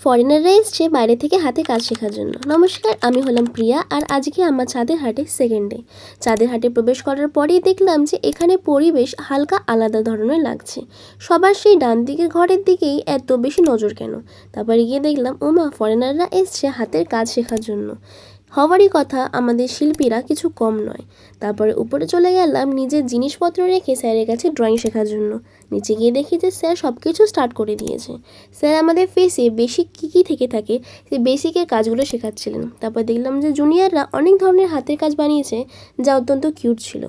ফরেনাররা এসছে বাইরে থেকে হাতে কাজ শেখার জন্য। নমস্কার, আমি হলাম প্রিয়া আর আজকে আমার চাঁদের হাটে সেকেন্ড ডে। চাঁদের হাটে প্রবেশ করার পরেই দেখলাম যে এখানে পরিবেশ হালকা আলাদা ধরনের লাগছে। সবার সেই ডান দিকের ঘরের দিকেই এত বেশি নজর কেন? তারপরে গিয়ে দেখলাম ওমা, ফরেনাররা এসছে হাতের কাজ শেখার জন্য। হওয়ারই কথা, আমাদের শিল্পীরা কিছু কম নয়। তারপরে উপরে চলে গেলাম নিজের জিনিসপত্র রেখে স্যারের কাছে ড্রয়িং শেখার জন্য। নিচে গিয়ে দেখি যে স্যার সব কিছু স্টার্ট করে দিয়েছে। স্যার আমাদের ফেসে বেসিক কী থেকে থাকে সেই বেসিকের কাজগুলো শেখাচ্ছিলেন। তারপর দেখলাম যে জুনিয়ররা অনেক ধরনের হাতের কাজ বানিয়েছে, যা অত্যন্ত কিউট ছিল।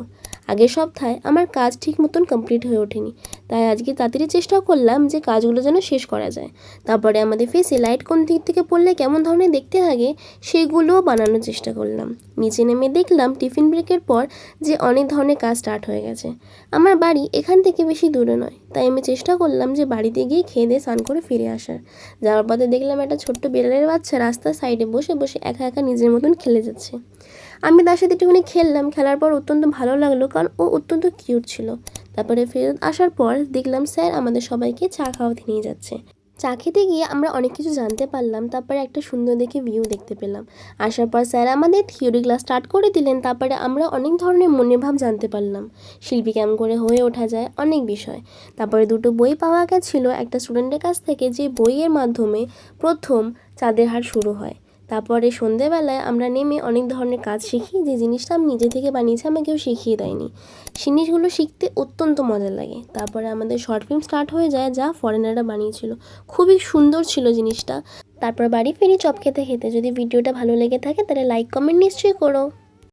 আগের সপ্তাহে আমার কাজ ঠিক মতন কমপ্লিট হয়ে ওঠেনি, তাই আজকে তাড়াতাড়ি চেষ্টা করলাম যে কাজগুলো যেন শেষ করা যায়। তারপরে আমাদের ফেসে লাইট কোন দিক থেকে পড়লে কেমন ধরনের দেখতে লাগে সেগুলোও বানানোর চেষ্টা করলাম। নিচে নেমে দেখলাম টিফিন ব্রেকের পর যে অনেক ধরনের কাজ স্টার্ট হয়ে গেছে। আমার বাড়ি এখান থেকে বেশি দূরে নয়, তাই আমি চেষ্টা করলাম যে বাড়িতে গিয়ে খেয়ে দিয়ে স্নান করে ফিরে আসার। যাওয়ার পথে দেখলাম একটা ছোট্ট বিড়ালের বাচ্চা রাস্তার সাইডে বসে বসে একা একা নিজের মতন খেলে যাচ্ছে। আমি তার সাথে একটুখানি খেললাম। খেলার পর অত্যন্ত ভালো লাগলো, কারণ ও অত্যন্ত কিউট ছিল। তারপরে ফেরত আসার পর দেখলাম স্যার আমাদের সবাইকে চা খাওয়াতে নিয়ে যাচ্ছে। চা খেতে গিয়ে আমরা অনেক কিছু জানতে পারলাম। তারপরে একটা সুন্দর দেখে ভিউ দেখতে পেলাম। আসার পর স্যার আমাদের থিওরি ক্লাস স্টার্ট করে দিলেন। তারপরে আমরা অনেক ধরনের মনের ভাব জানতে পারলাম, শিল্পী কেমন করে হয়ে ওঠা যায়, অনেক বিষয়। তারপরে দুটো বই পাওয়া গেছিলো একটা স্টুডেন্টের কাছ থেকে, যে বইয়ের মাধ্যমে প্রথম চাঁদের হাট শুরু হয়। তারপরে সন্ধেবেলায় আমরা নেমে অনেক ধরনের কাজ শিখি, যে জিনিসটা আমি নিজে থেকে বানিয়েছি, আমাকে কেউ শিখিয়ে দেয়নি। জিনিসগুলো শিখতে অত্যন্ত মজা লাগে। তারপরে আমাদের শর্ট ফিল্ম স্টার্ট হয়ে যায়, যা ফরেনাররা বানিয়েছিল। খুবই সুন্দর ছিল জিনিসটা। তারপর বাড়ি ফিরি চপ খেতে খেতে। যদি ভিডিওটা ভালো লেগে থাকে তাহলে লাইক কমেন্ট নিশ্চয়ই করো।